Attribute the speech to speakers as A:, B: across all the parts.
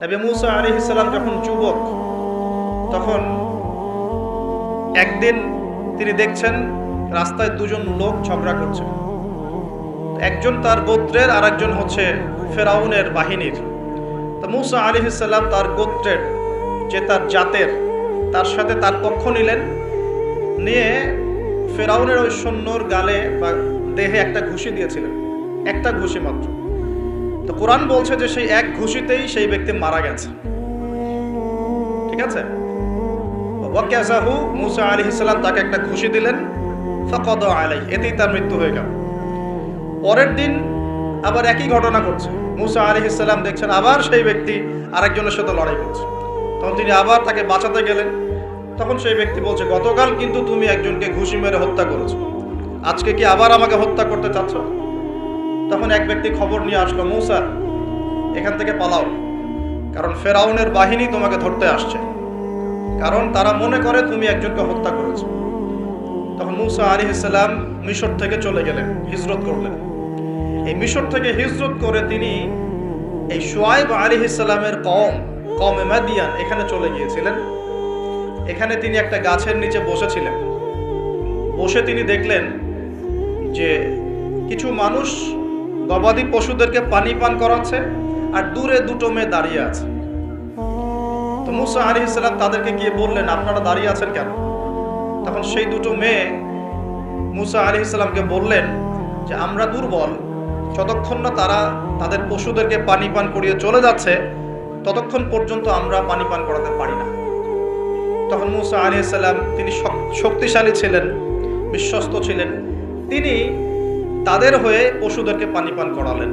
A: নবী মুসা আলাইহিস সালাম যখন যুবক, তখন একদিন তিনি দেখছেন রাস্তায় দুজন লোক ঝগড়া করছে। একজন তার গোত্রের আর একজন হচ্ছে ফেরাউনের বাহিনীর। তো মুসা আলাইহিস সালাম তার গোত্রের, যে তার জাতের, তার সাথে তার পক্ষ নিলেন, নিয়ে ফেরাউনের ওই সৈন্যর গালে বা দেহে একটা ঘুষি দিয়েছিলেন, একটা ঘুষি মাত্র। তো কোরআন বলছে যে সেই এক ঘুষিতেই সেই ব্যক্তি মারা গেছে। ঠিক আছে, ওয়াকাযাহু মুসা আলাইহিস সালাম তাকে একটা ঘুষি দিলেন, ফাকাদা আলাইহি, এতেই তার মৃত্যু হয়ে গেল। পরের দিন আবার একই ঘটনা ঘটছে। মুসা আলাইহিস সালাম দেখছেন আবার সেই ব্যক্তি আরেকজনের সাথে লড়াই করছে। তখন তিনি আবার তাকে বাঁচাতে গেলেন। তখন সেই ব্যক্তি বলছে, গতকাল কিন্তু তুমি একজনকে ঘুষি মেরে হত্যা করেছো, আজকে কি আবার আমাকে হত্যা করতে চাচ্ছ? তখন এক ব্যক্তি খবর নিয়ে আসলো, মুসা এখান থেকে পালাও, কারণ ফেরাউনের বাহিনী তোমাকে ধরতে আসছে, কারণ তারা মনে করে তুমি একজনকে হত্যা করেছো। তখন মুসা আলাইহিস সালাম মিশর থেকে চলে গেলেন, হিজরত করলেন। এই মিশর থেকে হিজরত করে তিনি এই শুআয়ব আলাইহিস সালামের কওমে মাদিয়ান এখানে চলে গিয়েছিলেন। এখানে তিনি একটা গাছের নিচে বসেছিলেন। বসে তিনি দেখলেন যে কিছু মানুষ গবাদি পশুদেরকে পানি পান করাচ্ছে, আর দূরে দুটো মেয়ে দাঁড়িয়ে আছে। তো মুসা আলাইহিস সালাম তাদেরকে গিয়ে বললেন, আপনারা দাঁড়িয়ে আছেন কেন? তখন সেই দুটো মেয়ে মুসা আলাইহিস সালামকে বললেন যে আমরা দুর্বল, যতক্ষণ না তারা তাদের পশুদেরকে পানি পান করিয়ে চলে যাচ্ছে ততক্ষণ পর্যন্ত আমরা পানি পান করাতে পারি না। তখন মুসা আলাইহিস সালাম, তিনি শক্তিশালী ছিলেন, বিশ্বস্ত ছিলেন, তিনি তাদের হয়ে পশুদেরকে পানি পান করালেন।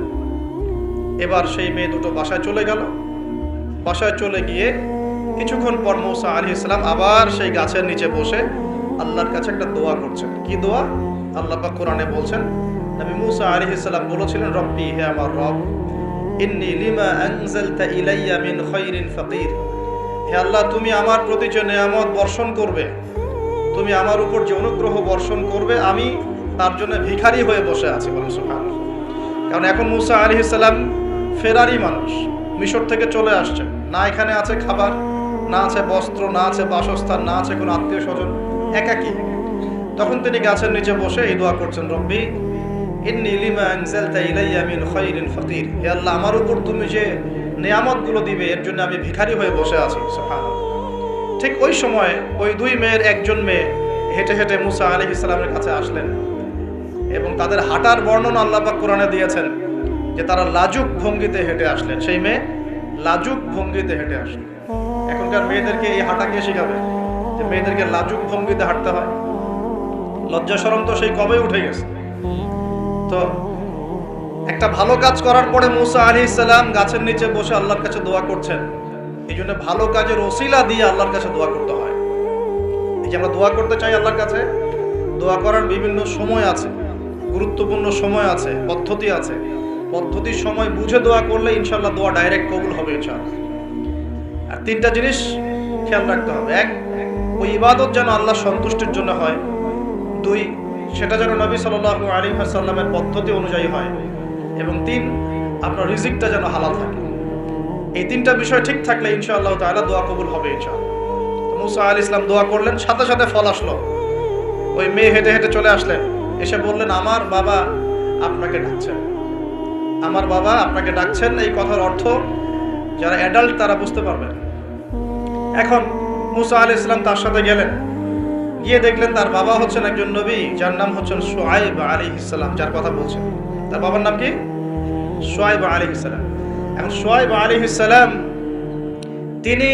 A: এবার সেই মেয়ে দুটো বাসায় চলে গেল। বাসায় চলে গিয়ে কিছুক্ষণ পর মুসা আলাইহিস সালাম আবার সেই গাছের নিচে বসে আল্লাহর কাছে একটা দোয়া করছেন। কি দোয়া? আল্লাহ পাক কোরআনে বলছেন, নবী মুসা আলাইহিস সালাম বলেছিলেন, রব্বি, হে আমার রব, ইন্নী লিমা আনজালতা ইলাইয়া মিন খায়রিন ফাকির। হে আল্লাহ, তুমি আমার প্রতি যে নেয়ামত বর্ষণ করবে, তুমি আমার উপর যে অনুগ্রহ বর্ষণ করবে, আমি তার জন্য ভিখারি হয়ে বসে আছি। বলেন সুবহানাল্লাহ। কারণ এখন মুসা আলাইহিস সালাম ফেরারি মানুষ, মিশর থেকে চলে আসছেন, না এখানে আছে খাবার, না আছে বস্ত্র, না আছে বাসস্থান, না আছে কোনো আত্মীয় স্বজন, একাকী। তখন তিনি গাছের নিচে বসে এই দোয়া করছেন, রব্বি ইন্নী লিমা আনজালতা ইলাইয়া মিন খায়রিন ফাকির। হে আল্লাহ, আমার উপর তুমি যে নিয়ামতগুলো দিবে এর জন্য আমি ভিখারি হয়ে বসে আছি। সুবহানাল্লাহ। ঠিক ওই সময় ওই দুই মেয়ের একজন মেয়ে হেঁটে হেঁটে মুসা আলাইহিস সালামের কাছে আসলেন, এবং তাদের হাঁটার বর্ণনা আল্লাহ পাক কোরআনে দিয়েছেন যে তারা লাজুক ভঙ্গিতে হেঁটে আসলেন। সেই মেয়ে লাজুক ভঙ্গিতে হেঁটে আসলেন। এখনকার মেয়েদেরকে এই হাঁটা কে শিখাবে যে মেয়েদেরকে লাজুক ভঙ্গিতে হাঁটতে হয়? লজ্জা শরম তো সেই কবে উঠে গেছে। তো একটা ভালো কাজ করার পরে মুসা আলাইহিস সালাম গাছের নিচে বসে আল্লাহর কাছে দোয়া করছেন। এই জন্য ভালো কাজের ওসিলা দিয়ে আল্লাহর কাছে দোয়া করতে হয়। এই যে আমরা দোয়া করতে চাই আল্লাহর কাছে, দোয়া করার বিভিন্ন সময় আছে, গুরুত্বপূর্ণ সময় আছে, পদ্ধতি আছে। পদ্ধতির সময় বুঝে দোয়া করলে ইনশাআল্লাহ দোয়া ডাইরেক্ট কবুল হবে ইনশাআল্লাহ। আর তিনটা জিনিস খেয়াল রাখতে হবে। এক, ওই ইবাদত যেন আল্লাহ সন্তুষ্টির জন্য হয়। দুই, সেটা যেন নবী সাল্লাল্লাহু আলাইহি ওয়াসাল্লামের পদ্ধতি অনুযায়ী হয়। এবং তিন, আপনার রিজিকটা যেন হালাল থাকে। এই তিনটা বিষয় ঠিক থাকলে ইনশাআল্লাহ তাআলা দোয়া কবুল হবে ইনশাআল্লাহ। তো মুসা আলাইহিস সালাম দোয়া করলেন, সাথে সাথে ফল আসলো। ওই মেয়ে হেঁটে হেঁটে চলে আসলেন, এসে বললেন, আমার বাবা আপনাকে ডাকছেন, আমার বাবা আপনাকে ডাকছেন। এই কথার অর্থ যারা অ্যাডাল্ট তারা বুঝতে পারবেন। এখন মুসা আলাইহিস সালাম তার সাথে গেলেন, গিয়ে দেখলেন তার বাবা হচ্ছেন একজন নবী, যার নাম হচ্ছেন শুআয়ব আলাইহিস সালাম। যার কথা বলছেন তার বাবার নাম কি? শুআয়ব আলাইহিস সালাম। এখন শুআয়ব আলাইহিস সালাম তিনি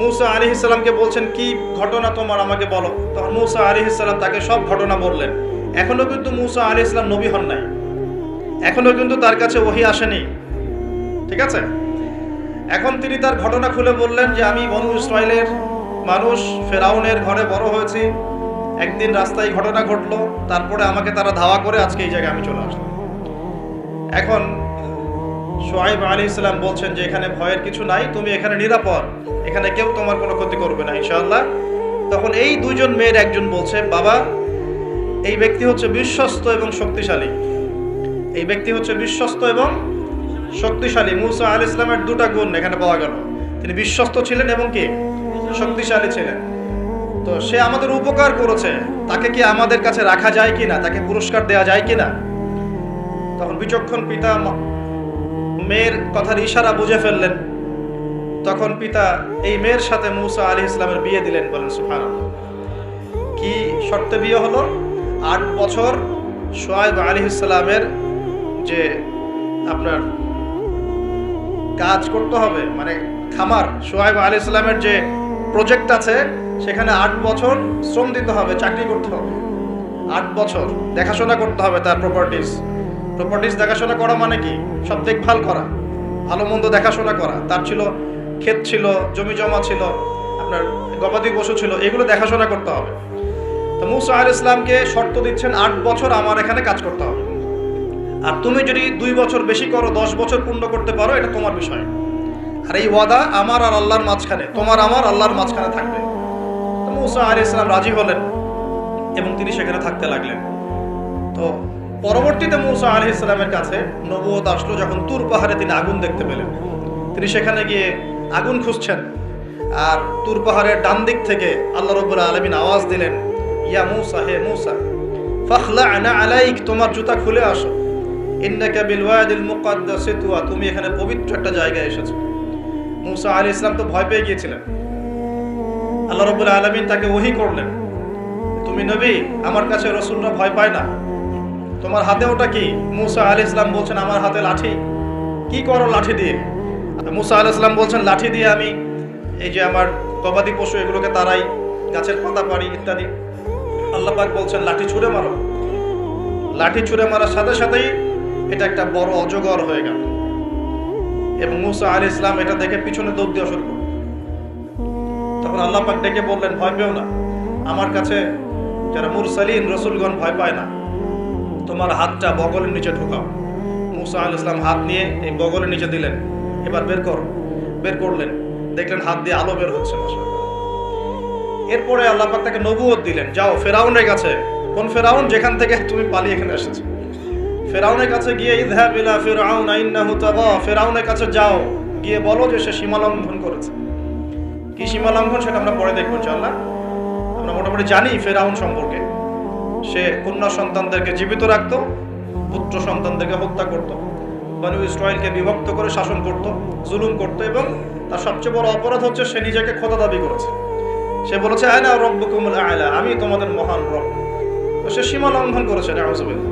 A: মুসা আলাইহিস সালামকে বলছেন, কি ঘটনা তোমার, আমাকে বলো। তখন মুসা আলাইহিস সালাম তাকে সব ঘটনা বললেন। এখনো কিন্তু মুসা আলাইহিস সালাম নবী হন নাই, এখনো কিন্তু তার কাছে ওহী আসেনি। ঠিক আছে, এখন তিনি তার ঘটনা খুলে বললেন যে আমি বনু ইসরাইলের মানুষ, ফেরাউনের ঘরে বড় হয়েছি, একদিন রাস্তায় ঘটনা ঘটলো, তারপরে আমাকে তারা ধাওয়া করে আজকে এই জায়গায় আমি চলে আসলাম। এখন শুআয়ব আলাইহিস সালাম বলছেন যে এখানে ভয়ের কিছু নাই, তুমি এখানে নিরাপদ, এখানে কেউ তোমার কোনো ক্ষতি করবে না ইনশাআল্লাহ। তখন এই দুইজন মেয়ের একজন বলছে, বাবা, এই ব্যক্তি হচ্ছে বিশ্বস্ত এবং শক্তিশালী, এই ব্যক্তি হচ্ছে বিশ্বস্ত এবং শক্তিশালী। মুসা আলাইহিস সালামের দুটা গুণ এখানে পাওয়া গেল, তিনি বিশ্বস্ত ছিলেন এবং কি শক্তিশালী ছিলেন। তো সে আমাদের উপকার করেছে, তাকে কি আমাদের কাছে রাখা যায় কিনা, তাকে পুরস্কার দেওয়া যায় কিনা? তখন বিচক্ষণ পিতা মেয়ের কথার ইশারা বুঝে ফেললেন। তখন পিতা এই মেয়ের সাথে মুসা আলাইহিস সালামের বিয়ে দিলেন। বলেন সুবহানাল্লাহ। কি শর্তে বিয়ে হলো? 8 বছর শুআয়ব আলাইহিস সালামের যে আপনার কাজ করতে হবে, মানে খামার, শুআয়ব আলাইহিস সালামের যে প্রজেক্ট আছে সেখানে 8 বছর শ্রম দিতে হবে, চাকরি করতে হবে। 8 বছর দেখাশোনা করতে হবে তার প্রপার্টিজ দেখাশোনা করা মানে কি? সব দেখভাল করা, ভালো মন্দ দেখাশোনা করা। তার ছিল ক্ষেত, ছিল জমি জমা, ছিল আপনার গবাদি পশু ছিল, এগুলো দেখাশোনা করতে হবে। তো মুসা আলাইহিস সালামকে শর্ত দিচ্ছেন 8 বছর আমার এখানে কাজ করতে হবে, আর তুমি যদি 2 বছর বেশি করো, 10 বছর পূর্ণ করতে পারো, এটা তোমার বিষয়। আর এই ওয়াদা আমার আর আল্লাহর মাঝখানে, তোমার আমার আল্লাহর মাঝখানে থাকবে। তো মুসা আলাইহিস সালাম রাজি হলেন এবং তিনি সেখানে থাকতে লাগলেন। তো পরবর্তীতে মুসা আলাইহিস সালামের কাছে নবুয়ত আসলো যখন তুর পাহাড়ে তিনি আগুন দেখতে পেলেন। তিনি সেখানে গিয়ে আগুন খুঁজছেন, আর তুর পাহাড়ের ডান দিক থেকে আল্লাহ রাব্বুল আলামিন আওয়াজ দিলেন, ইয়া মুসা, হে মুসা, ফাখলা'না আলাইক, তোমার জুতা খুলে আসো, ইন্নাকা বিল ওয়াদিল মুকাদ্দাস তুয়া, তুমি এখানে পবিত্র একটা জায়গায় এসেছো। মুসা আলাইহিস সালাম তো ভয় পেয়ে গিয়েছিলেন। আল্লাহ রাব্বুল আলামিন তাকে ওহী করলেন, তুমি নবী, আমার কাছে রাসূলরা ভয় পায় না, তোমার হাতে ওটা কি? মুসা আলাইহিস সালাম বলছেন, আমার হাতে লাঠি। কি করো লাঠি দিয়ে? মুসা আলাইহিস সালাম বলছেন, লাঠি দিয়ে আমি এই যে আমার গবাদি পশু এগুলোকে তাড়াই, গাছের পাতা পাড়ি ইত্যাদি। আল্লাহ পাক বলছেন, লাঠি ছুঁড়ে মারো। লাঠি ছুঁড়ে মারার সাথে সাথেই এটা একটা বড় অজগর হয়ে গেল, এবং মুসা আলাইহিস সালাম এটা দেখে পিছনে দৌড় দেওয়া শুরু করলেন। তখন আল্লাহ পাক ডেকে বললেন, ভয় পেও না, আমার কাছে যারা মুরসালিন রাসূলগণ ভয় পায় না, তোমার হাতটা বগলের নিচে ঢোকাও। মুসা আলাইহিস সালাম হাত নিয়ে এই বগলের নিচে দিলেন, এবার বের করলেন, দেখলেন হাত দিয়ে আলো বের হচ্ছে। এরপরে আল্লাহ পাক তাকে নবুয়ত দিলেন, যাও ফেরাউনের কাছে। কোন ফেরাউন? যেখান থেকে তুমি পালিয়ে এখানে এসেছো, ফেরাউনের কাছে গিয়ে ইযহাব ইলা ফিরআউন ইন্নাহু তাগা, ফেরাউনের কাছে যাও, গিয়ে বলো যে সে সীমা লঙ্ঘন করেছে। কি সীমা লঙ্ঘন সেটা আমরা পরে দেখবো ইনশাআল্লাহ। আমরা মোটামুটি জানি ফেরাউন সম্পর্কে। সে কন্যা সন্তানদেরকে জীবিত রাখত, পুত্র সন্তানদেরকে হত্যা করত, বনু ইসরাইলকে বিভক্ত করে শাসন করত, জুলুম করত, এবং তার সবচেয়ে বড় অপরাধ হচ্ছে সে নিজেকে খোদা দাবি করেছে। সে বলেছে, আনা রাব্বুকুমুল আ'লা, আমি তোমাদের মহান রব। তো সে সীমা লঙ্ঘন করেছে, নাউযুবিল্লাহ।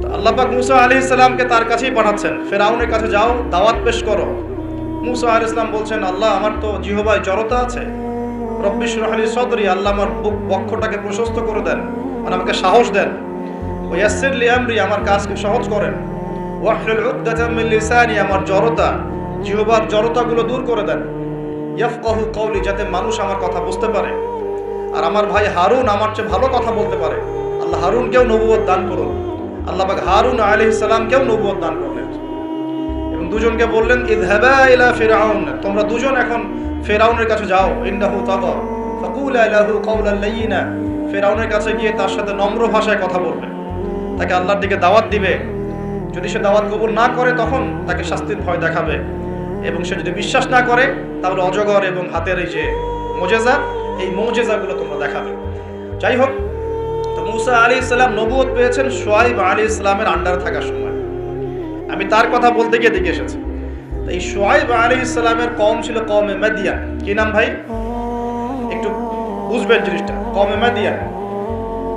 A: তো আল্লাহ পাক মুসা আলাইহিস সালামকে তার কাছেই পাঠাচ্ছেন, ফেরাউনের কাছে যাও, দাওয়াত পেশ করো। মুসা আলাইহিস সালাম বলছেন, আল্লাহ, আমার তো জিহ্বায় জড়তা আছে, রব্বি ইশরাহ লি সাদরি, আল্লাহ আমার বক্ষটাকে প্রশস্ত করে দেন, মানে আমাকে সাহস দেন। ওয়া ইয়াসসির লি আমরি, আমার কাজকে সহজ করেন। ওয়াহলুল উকদাতাম মিন লিসানি, আমার জড়তা, জিহ্বার জড়তাগুলো দূর করে দেন। ইয়াফকাহু কওলি, যাতে মানুষ আমার কথা বুঝতে পারে, আর আমার ভাই হারুন আমার চেয়ে ভালো কথা বলতে পারে। আল্লাহ হারুনকেও নবুয়ত দান করুন। আল্লাহ পাক হারুন আলাইহিস সালামকেও নবুয়ত দান করলেন, এবং দুজনকে বললেন, ইযহাবা ইলা ফিরআউন, তোমরা দুজন এখন ফেরাউনের কাছে যাও, ইন্নাহু তাগা, ফাকুলা লাহু কাওলান লাইয়িনা, ফেরাউনের কাছে গিয়ে তার সাথে নম্র ভাষায় কথা বলবে, তাকে আল্লাহর দিকে দাওয়াত দিবে। যদি সে দাওয়াত কবুল না করে তখন তাকে শাস্তির ভয় দেখাবে, এবং সে যদি বিশ্বাস না করে তাহলে অজগর এবং হাতের এই যে মুজেজা, এই মুজেজাগুলো তোমরা দেখাবে। যাই হোক, তো মুসা আলাইহিস সালাম নবুয়ত পেয়েছেন শুআয়ব আলাইহিস সালামের আন্ডারে থাকার সময়। আমি তার কথা বলতে গিয়ে দেখে এসেছি। তো এই শুআয়ব আলাইহিস সালামের কওম ছিল কওমে মাদিয়ান। কি নাম ভাই? একটু বুঝবেন জিনিসটা। কওমে মাদিয়ান,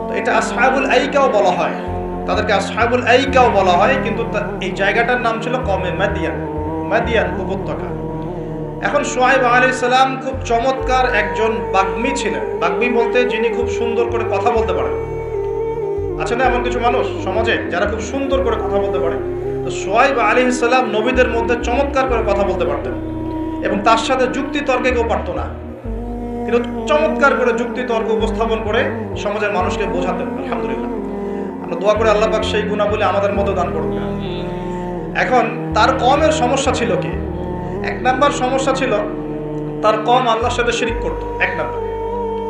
A: তো এটা আসহাবুল আইকাও বলা হয়, তাদেরকে আসহাবুল আইকাও বলা হয়, কিন্তু এই জায়গাটার নাম ছিল কওমে মাদিয়ান উপত্যকা। এখন শুআয়ব আলাইহিস সালাম খুব চমৎকার একজন বাগ্মী ছিলেন। বাগ্মী বলতে যিনি খুব সুন্দর করে কথা বলতে পারেন। আছে না এমন কিছু মানুষ সমাজে যারা খুব সুন্দর করে কথা বলতে পারে? তো শুআয়ব আলাইহিস সালাম নবীদের মধ্যে চমৎকার করে কথা বলতে পারতেন, এবং তার সাথে যুক্তি তর্কে কেউ পারতো না। তিনি চমৎকার করে যুক্তি তর্ক উপস্থাপন করে সমাজের মানুষকে বোঝাতেন। আলহামদুলিল্লাহ, আমরা দোয়া করে আল্লাহ পাক সেই গুণাবলী আমাদের মধ্যে দান করুন। এখন তার কওমের সমস্যা ছিল কি? 1 নাম্বার সমস্যা ছিল, তার কওম আল্লাহর সাথে শিরক করত। 1 নাম্বার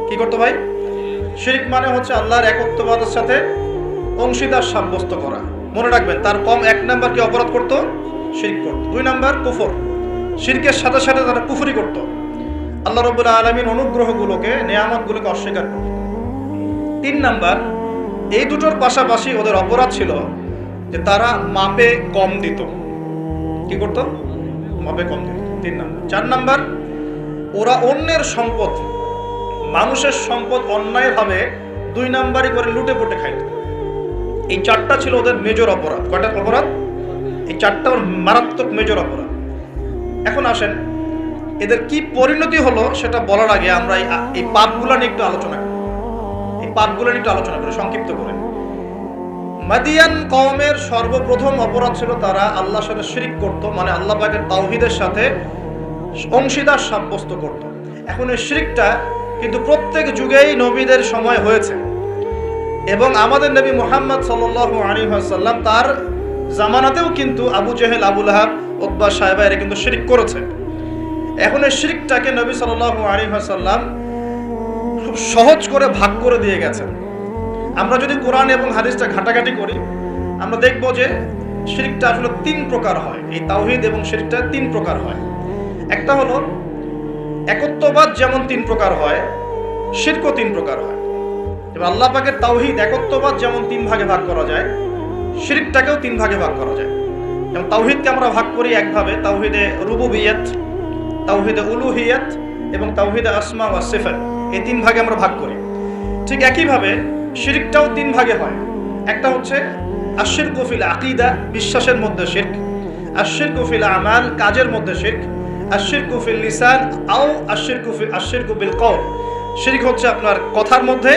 A: কি করতো ভাই? শিরক মানে হচ্ছে আল্লাহর একত্ববাদের সাথে অংশীদার সাব্যস্ত করা। মনে রাখবেন, তার কওম 1 নাম্বার কি অপরাধ করত? শিরক করত। 2 নাম্বার কুফর, শিরকের সাথে সাথে তারা কুফরি করত, আল্লাহ রাব্বুল আলামিন অনুগ্রহগুলোকে, নেয়ামতগুলোকে অস্বীকার করত। 3 নাম্বার, এই দুটোর পাশাপাশি ওদের অপরাধ ছিল যে তারা মাপে কম দিত। কি করত? মাপে কম দিত। 3 নাম্বার। 4 নাম্বার, ওরা অন্যের সম্পদ, মানুষের সম্পদ অন্যায়ভাবে 2 নাম্বারই করে লুটে পুটে খাইত। এই 4টা ছিল ওদের মেজর অপরাধ। কয়টা অপরাধ? এই 4টা ওর মারাত্মক মেজর অপরাধ। এখন আসেন এদের কি পরিণতি হলো সেটা বলার আগে আমরা এই পাপগুলো নিয়ে একটু আলোচনা করি। এই পাপগুলো নিয়ে একটু আলোচনা করি সংক্ষিপ্ত করে। মাদিয়ান কওমের সর্বপ্রথম অপরাধ ছিল তারা আল্লাহর সাথে শিরক করত, মানে আল্লাহ পাকের তাওহীদের সাথে অংশীদার সাব্যস্ত করত। এখন এই শিরকটা কিন্তু প্রত্যেক যুগেই নবীদের সময় হয়েছে, এবং আমাদের নবী মুহাম্মদ সাল্লাল্লাহু আলাইহি ওয়াসাল্লাম তার জামানাতেও কিন্তু আবু জেহেল, আবু লাহাব, উতবা, সায়বা এরা কিন্তু শিরক করেছে। এখন এই শিরকটাকে নবী সাল্লাল্লাহু আলাইহি ওয়াসাল্লাম খুব সহজ করে ভাগ করে দিয়ে গেছেন। আমরা যদি কোরআন এবং হাদিসটা ঘাটাঘাটি করি আমরা দেখব যে শিরকটা আসলে 3 প্রকার হয়। এই তাওহীদ এবং শিরকটা 3 প্রকার হয়। একটা হলো একত্ববাদ, যেমন 3 প্রকার হয়, শিরকও 3 প্রকার হয়। যেমন আল্লাহ পাকের তাওহীদ একত্ববাদ যেমন 3 ভাগে ভাগ করা যায়, শিরকটাকেও 3 ভাগে ভাগ করা যায়। যেমন তাওহীদকে আমরা ভাগ করি একভাবে, তাওহীদে রুবুবিয়ত, তাওহীদে উলুহিয়ত এবং তাওহীদে আসমা ওয়া সিফাত, এই 3 ভাগে আমরা ভাগ করি। ঠিক একইভাবে শিরকটাও 3 ভাগে হয়। একটা হচ্ছে আশিরকু ফিল আকীদা, বিশ্বাসের মধ্যে শিরক, আশিরকু ফিল আমাল, কাজের মধ্যে শিরক, আশিরকু ফিল লিসান আও আশিরকু বিল কওল, শিরক হচ্ছে আপনার কথার মধ্যে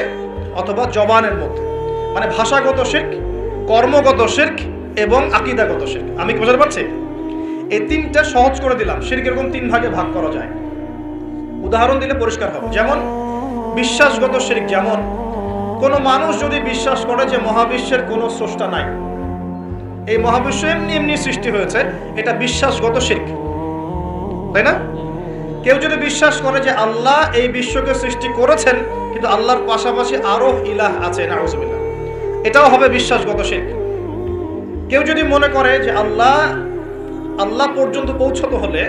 A: অথবা জবানের মধ্যে, মানে ভাষাগত শিরক, কর্মগত শিরক এবং আকীদাগত শিরক। আমি কি বুঝতে পারছি? এই 3টা সহজ করে দিলাম। শিরক এরকম 3 ভাগে ভাগ করা যায়। উদাহরণ দিলে পরিষ্কার হবে। যেমন বিশ্বাসগত শিরক, যেমন কোনো মানুষ যদি বিশ্বাস করে যে মহাবিশ্বের কোনো স্রষ্টা নাই, এই মহাবিশ্ব এমনি এমনি সৃষ্টি হয়েছে, এটা বিশ্বাসগত শিরক, তাই না? কেউ যদি বিশ্বাস করে যে আল্লাহ এই বিশ্বকে সৃষ্টি করেছেন কিন্তু আল্লাহর পাশাপাশি আরো ইলাহ আছে, নাউজুবিল্লাহ, এটাও হবে বিশ্বাসগত শিরক। কেউ যদি মনে করে যে আল্লাহ পর্যন্ত পৌঁছতে হলে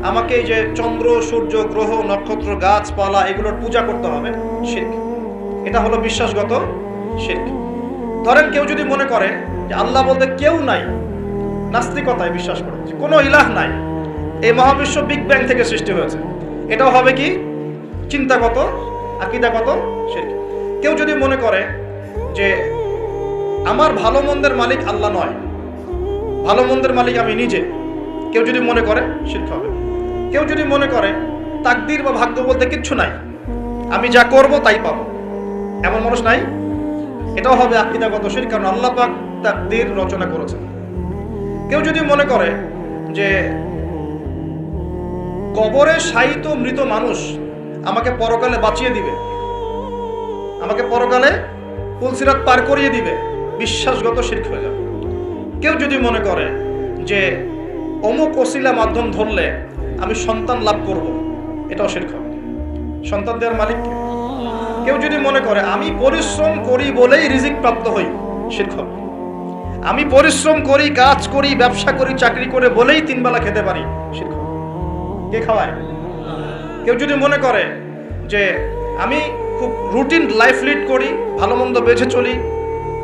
A: আমাকে এই যে চন্দ্র, সূর্য, গ্রহ, নক্ষত্র, গাছপালা এগুলোর পূজা করতে হবে, শিরক, এটা হলো বিশ্বাসগত শিরক। ধরেন কেউ যদি মনে করে যে আল্লাহ বলতে কেউ নাই, নাস্তিকতায় বিশ্বাস করে যে কোনো ইলাহ নাই, এই মহাবিশ্ব বিগ ব্যাং থেকে সৃষ্টি হয়েছে, এটাও হবে কি? চিন্তাগত, আকীদাগত শিরক। কেউ যদি মনে করে যে আমার ভালো মন্দের মালিক আল্লাহ নয়, ভালো মন্দের মালিক আমি নিজে, কেউ যদি মনে করে, শিরক হবে। কেউ যদি মনে করে তাকদীর বা ভাগ্য বলতে কিচ্ছু নাই, আমি যা করব তাই পাবো, এমন মানুষ নাই, এটাও হবে আকীদাগত শিরক, কারণ আল্লাহ পাক তাকদীর রচনা করেছেন। কেউ যদি মনে করে যে কবরে শায়িত মৃত মানুষ আমাকে পরকালে বাঁচিয়ে দিবে, আমাকে পরকালে পুলসিরাত পার করিয়ে দিবে, বিশ্বাসগত শিরক হয়ে যাবে। কেউ যদি মনে করে যে অমুক ওসিলা মাধ্যম ধরলে আমি সন্তান লাভ করব, এটাও শিরক হবে। সন্তান দেওয়ার মালিক কে? কেউ যদি মনে করে আমি পরিশ্রম করি বলেই রিজিক প্রাপ্ত হই, শিরক হবে। আমি পরিশ্রম করি, কাজ করি, ব্যবসা করি, চাকরি করে বলেই 3 বেলা খেতে পারি, শিরক হবে। কে খাওয়ায়? কেউ যদি মনে করে যে আমি খুব রুটিন লাইফ লিড করি, ভালো মন্দ বেঁচে চলি,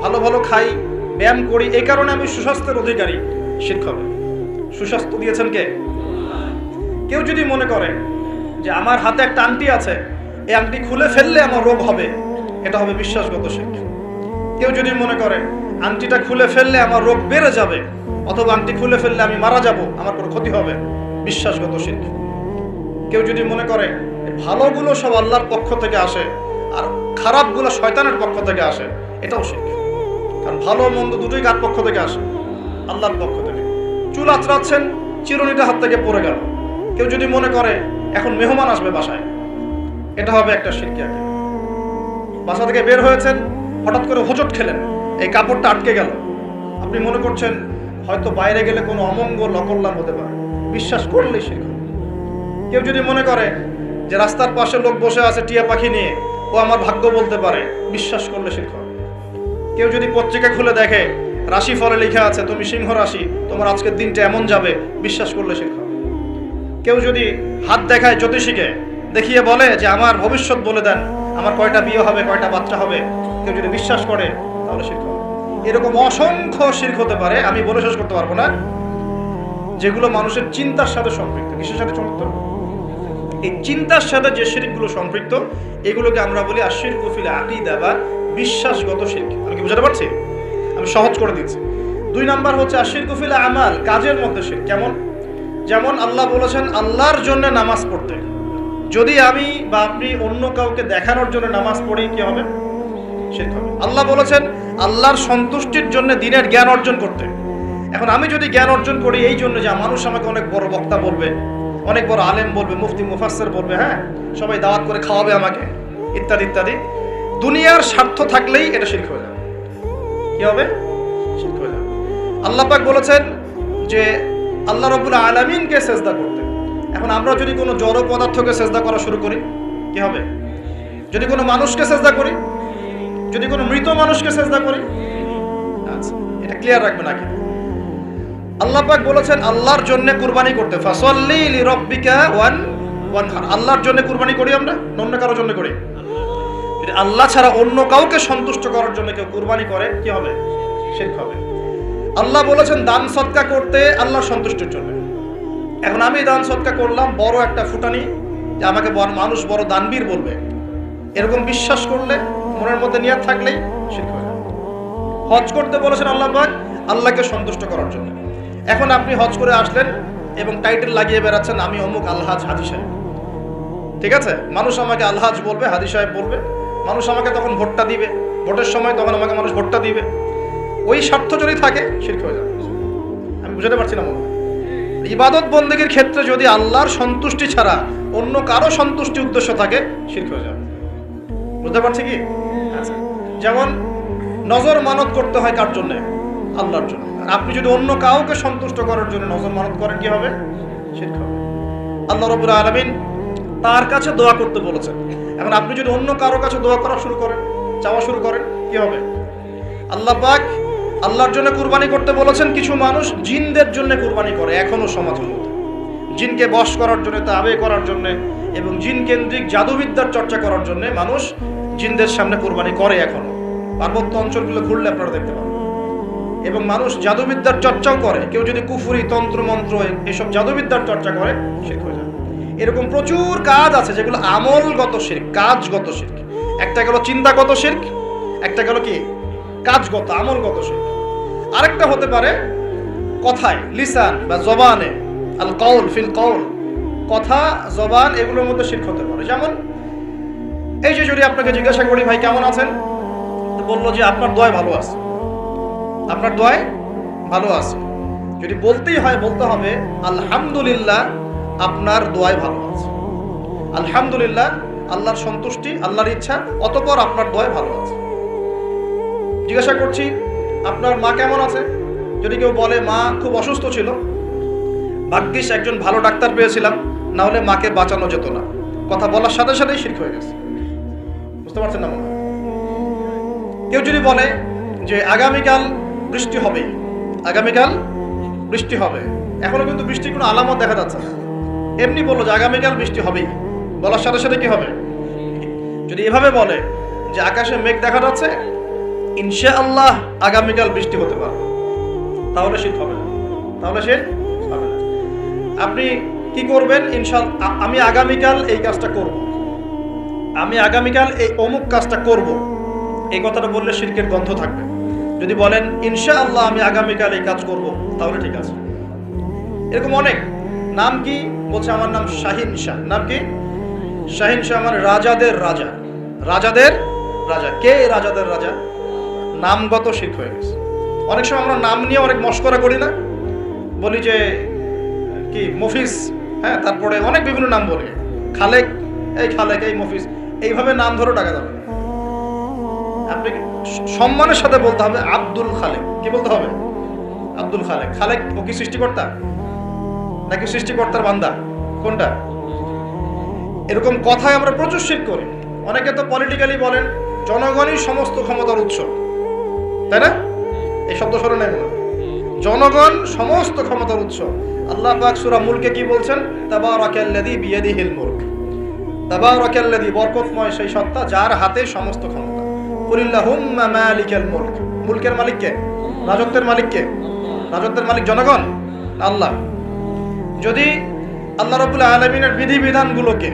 A: ভালো ভালো খাই, ব্যায়াম করি, এই কারণে আমি সুস্বাস্থ্যের অধিকারী, শিরক হবে। সুস্বাস্থ্য দিয়েছেন কে? কেউ যদি মনে করে যে আমার হাতে একটা আংটি আছে, এই আংটি খুলে ফেললে আমার রোগ হবে, এটা হবে বিশ্বাসগত শিরক। কেউ যদি মনে করে আংটিটা খুলে ফেললে আমার রোগ বেড়ে যাবে, অথবা আংটি খুলে ফেললে আমি মারা যাব, আমার কোনো ক্ষতি হবে, বিশ্বাসগত শিরক। কেউ যদি মনে করে ভালোগুলো সব আল্লাহর পক্ষ থেকে আসে আর খারাপগুলো শয়তানের পক্ষ থেকে আসে, এটাও শিরক। কারণ ভালো মন্দ দুটোই কার পক্ষ থেকে আসে? আল্লাহর পক্ষ থেকে। চুল আঁচড়াচ্ছেন, চিরুনিটা হাত থেকে পড়ে গেল। কেউ যদি মনে করে এখন মেহমান আসবে বাসায়, এটা হবে একটা শিরক। বাসা থেকে বের হয়েছেন, হঠাৎ করে হোঁচট খেলেন, এই কাপড়টা আটকে গেল, আপনি মনে করছেন হয়তো বাইরে গেলে কোনো অমঙ্গল অকল্যাণ হতে পারে, বিশ্বাস করলেই শিরক। কেউ যদি মনে করে যে রাস্তার পাশে লোক বসে আছে টিয়া পাখি নিয়ে, ও আমার ভাগ্য বলতে পারে, বিশ্বাস করলে শিরক। কেউ যদি পত্রিকা খুলে দেখে রাশি ফলে লেখা আছে তুমি সিংহ রাশি, তোমার তোমার আজকের দিনটা এমন যাবে, বিশ্বাস করলে শিরক হবে। কেউ যদি হাত দেখায় জ্যোতিষীকে, দেখিয়ে বলে যে আমার ভবিষ্যৎ বলে দেন, আমার কয়টা বিয়ে হবে, কয়টা বাচ্চা হবে, কেউ যদি বিশ্বাস করে তাহলে শিরক হবে। এরকম অসংখ্য শিরক হতে পারে, আমি বলে শেষ করতে পারবো না, যেগুলো মানুষের চিন্তার সাথে সম্পৃক্ত। কিসের সাথে সম্পৃক্ত? এই চিন্তার সাথে যে শিরকগুলো সম্পৃক্ত, এগুলোকে আমরা বলি আশিরকু ফিল আকীদা বা বিশ্বাসগত শিরক। আমি কি বুঝাতে পারছি? আমি সহজ করে দিচ্ছি। 2 নাম্বার হচ্ছে আশিরকু ফিল আমাল, কাজের মধ্যে শিরক। কেমন? যেমন আল্লাহ বলেছেন আল্লাহর জন্য নামাজ পড়তে। যদি আমি বা আপনি অন্য কাউকে দেখানোর জন্য নামাজ পড়ি, কি হবে? শিরক হবে। আল্লাহ বলেছেন আল্লাহর সন্তুষ্টির জন্য দ্বীনের জ্ঞান অর্জন করতে। এখন আমি যদি জ্ঞান অর্জন করি এই জন্য যে মানুষ আমাকে অনেক বড় বক্তা বলবে, অনেক বড় আলেম বলবে, মুফতি মুফাসসির বলবে, হ্যাঁ সবাই দাওয়াত করে খাওয়াবে আমাকে, ইত্যাদি ইত্যাদি, দুনিয়ার স্বার্থ থাকলেই এটা শিরক হয়ে যাবে। কি হবে? শিরক হয়ে যাবে। আল্লাহ পাক বলেছেন যে আল্লাহ রাব্বুল আলামিনকে সেজদা করতে। এখন আমরা যদি কোনো জড় পদার্থকে সেজদা করা শুরু করি, কি হবে? যদি কোনো মানুষকে সেজদা করি, যদি কোনো মৃত মানুষকে সেজদা করি, আচ্ছা এটা ক্লিয়ার রাখবেন নাকি? আল্লাহ পাক বলেছেন আল্লাহর জন্য কুরবানি করতে, ফাসাল্লি লিরাব্বিকা ওয়ানহার। আল্লাহর জন্য কুরবানি করি আমরা, অন্য কারোর জন্য করি? যদি আল্লাহ ছাড়া অন্য কাউকে সন্তুষ্ট করার জন্য কেউ কুরবানি করে, কি হবে? শিরক হবে। আল্লাহ বলেছেন দান সদকা করতে আল্লাহর সন্তুষ্টির জন্য। এখন আমি দান সদকা করলাম, বড় একটা ফুটানি, যে আমাকে মানুষ বড় দানবীর বলবে, এরকম বিশ্বাস করলে, মনের মধ্যে নিয়ত থাকলেই শিরক হয়ে যাবে। হজ করতে বলেছেন আল্লাহ পাক আল্লাহকে সন্তুষ্ট করার জন্য। এখন আপনি হজ করে আসলেন এবং টাইটেল লাগিয়ে বেড়াচ্ছেন আমি অমুক আলহাজ হাজি সাহেব, ঠিক আছে? মানুষ আমাকে আলহাজ বলবে, হাজি সাহেব বলবে, মানুষ আমাকে তখন ভোটটা দিবে, ভোটের সময় তখন আমাকে মানুষ ভোটটা দিবে। ওই স্বার্থ যদি থাকে শিরক হয়ে যাবে। আমি বুঝাতে পারছি না মনে হয়? ইবাদত বন্দেগীর ক্ষেত্রে যদি আল্লাহর সন্তুষ্টি ছাড়া অন্য কারো সন্তুষ্টি উদ্দেশ্য থাকে, শিরক হয়ে যাবে। বুঝতে পারছি কি? আচ্ছা, যেমন নজর মানত করতে হয় কার জন্য? আল্লাহর জন্য। আর আপনি যদি অন্য কাউকে সন্তুষ্ট করার জন্য নজর মানত করেন, কি হবে? শিরক হবে। আল্লাহ রাব্বুল আলামিন তার কাছে দোয়া করতে বলেছেন। এখন আপনি যদি অন্য কারো কাছে দোয়া করা শুরু করেন, চাওয়া শুরু করেন, কি হবে? আল্লাহ পাক আল্লাহর জন্য কুরবানি করতে বলেছেন। কিছু মানুষ জিনদের জন্য কুরবানি করে এখনো সমাজের মধ্যে, জিনকে বশ করার জন্য, তাবে করার জন্য এবং জিন কেন্দ্রিক জাদুবিদ্যার চর্চা করার জন্য মানুষ জিনদের সামনে কুরবানি করে এখনো। পার্বত্য অঞ্চলগুলো ঘুরলে আপনারা দেখতে পাবেন। এবং মানুষ জাদুবিদ্যার চর্চাও করে। কেউ যদি কুফরি, তন্ত্র মন্ত্র, এসব জাদুবিদ্যার চর্চা করে, শিরক হয়ে যাবে। এরকম প্রচুর কাজ আছে যেগুলো আমলগত শিরক, কাজগত শিরক। একটা গেল চিন্তাগত শিরক, একটা গেল কি কাজগত, আমলগত শিরক। আরেকটা হতে পারে কথায়, লিসান বা জবানে, আল কওল ফিল কওল, কথা, জবান, এগুলোর মধ্যে শিরক হতে পারে। যেমন এই যে যদি আপনাকে জিজ্ঞাসা করি ভাই কেমন আছেন, তো বললো যে আপনার দোয়ায় ভালো আছে, আপনার দোয়ায় ভালো আছে। যদি বলতেই হয় বলতে হবে আলহামদুলিল্লাহ আপনার দোয়ায় ভালো আছে। আলহামদুলিল্লাহ, আল্লাহর সন্তুষ্টি, আল্লাহর ইচ্ছা, অতঃপর আপনার দোয়ায় ভালো আছে। জিজ্ঞাসা করছি আপনার মা কেমন আছে, যদি কেউ বলে মা খুব অসুস্থ ছিল, ভাগ্যিস একজন ভালো ডাক্তার পেয়েছিলাম, না হলে মাকে বাঁচানো যেত না, কথা বলার সাথে সাথেই শিরক হয়ে গেছে। বুঝতে পারছেন না মনে হয়? কেউ যদি বলে যে আগামীকাল বৃষ্টি হবে, আগামীকাল বৃষ্টি হবে, এখনো কিন্তু বৃষ্টির কোনো আলামত দেখা যাচ্ছে না, এমনি বললো যে আগামীকাল বৃষ্টি হবেই, বলার সাথে সাথে কি হবে? যদি এভাবে বলে যে আকাশে মেঘ দেখা যাচ্ছে, ইনশাআল্লাহ আগামীকাল বৃষ্টি হতে পারে, তাহলে শিরক হবে না, তাহলে শিরক হবে না। আপনি কি করবেন? ইনশাআল্লাহ আমি আগামীকাল এই কাজটা করব, আমি আগামীকাল এই অমুক কাজটা করব, এই কথাটা বললে শিরকের গন্ধ থাকবে। যদি বলেন ইনশাআল্লাহ আমি আগামীকাল এই কাজ করব, তাহলে ঠিক আছে। এরকম অনেক। নাম কি? বলছে আমার নাম শাহিন শাহ। নাম কি? শাহিন শাহ মানে রাজাদের রাজা, রাজাদের রাজা। কে রাজাদের রাজা? নামগত শিরক হয়ে গেছে। অনেক সময় আমরা নাম নিয়ে অনেক মশকরা করি না, বলি যে কি মফিজ, হ্যাঁ, তারপরে অনেক বিভিন্ন নাম বলি, খালেক, এই খালেক, এই মফিজ, এইভাবে নাম ধরে ডাকা যাবে। আপনি সম্মানের সাথে বলতে হবে আব্দুল খালেক। কি বলতে হবে? আব্দুল খালেক। খালেক ও কি সৃষ্টিকর্তা নাকি সৃষ্টিকর্তার বান্দা? কোনটা? এরকম কথায় আমরা প্রচুর শিরক করি। অনেকে তো পলিটিক্যালি বলেন জনগণই সমস্ত ক্ষমতার উৎস, তাই না? এই শব্দ শোনেন নাই মনে? জনগণ সমস্ত ক্ষমতার উৎস। আল্লাহ পাক সূরা মুলকে কি বলছেন? তাবারাকাল্লাযী বিয়াদিহিল মুলক, তাবারাকাল্লাযী, বরকতময় সেই সত্তা যার হাতে সমস্ত ক্ষমতা। কুলিল্লাহুম্মা মালিকাল মুলক, মুলকের মালিক কে? রাজত্বের মালিক কে? রাজত্বের মালিক জনগণ, আল্লাহ। যদি আল্লাহ রাব্বুল আলামিনের বিধিবিধানগুলোকে,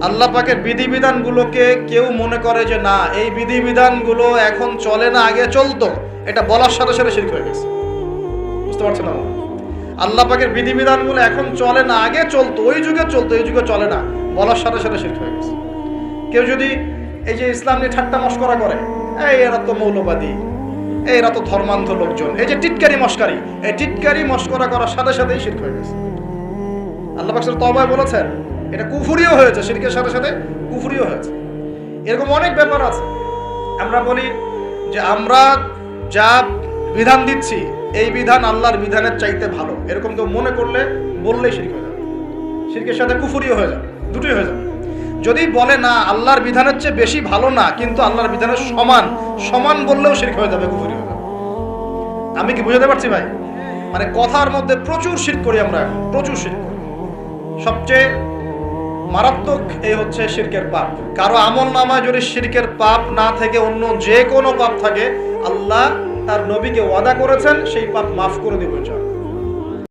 A: আল্লাহ পাকের বিধিবিধানগুলোকে কেউ মনে করে যে না এই বিধিবিধানগুলো এখন চলে না, আগে চলতো, এটা বলার সাথে সাথে শিরক হয়ে গেছে। বুঝতে পারছেন না? আল্লাহ পাকের বিধিবিধানগুলো এখন চলে না, আগে চলতো, ওই যুগে চলতো, এই যুগে চলে না, বলার সাথে সাথে শিরক হয়ে গেছে। কেউ যদি এই যে ইসলাম নিয়ে ঠাট্টা মশকরা করে, এই এরা তো মৌলবাদী, এরা তো ধর্মান্ধ লোকজন, এই যে টিটকারি মশকারি, এই টিটকারি মশকরা করার সাথে সাথেই শিরক হয়ে গেছে। আল্লাহ পাক সূরা তওবায় বলেছেন এটা কুফরিও হয়েছে, শিরকের সাথে সাথে কুফরিও হয়েছে। এরকম অনেক ব্যাপার আছে। আমরা বলি যে আমরা যা বিধান দিচ্ছি এই বিধান আল্লাহর বিধানের চাইতে ভালো, এরকম কেউ মনে করলে বললেই শিরক হয়ে যাবে, শিরকের সাথে কুফরিও হয়ে যাবে, দুটোই হয়ে যাবে। যদি বলে না আল্লাহর বিধানের চেয়ে বেশি ভালো না, কিন্তু আল্লাহর বিধানের সমান, সমান বললেও শিরক হয়ে যাবে, কুফরি হয়ে যাবে। আমি কি বুঝাতে পারছি ভাই? মানে কথার মধ্যে প্রচুর শিরক করি আমরা, প্রচুর শিরক করি। সবচেয়ে মারাত্মক এই হচ্ছে শিরকের পাপ। কারো আমল নামায় যদি শিরকের পাপ না থেকে অন্য যে কোনো পাপ থাকে, আল্লাহ তার নবীকে ওয়াদা করেছেন সেই পাপ মাফ করে দেবেন।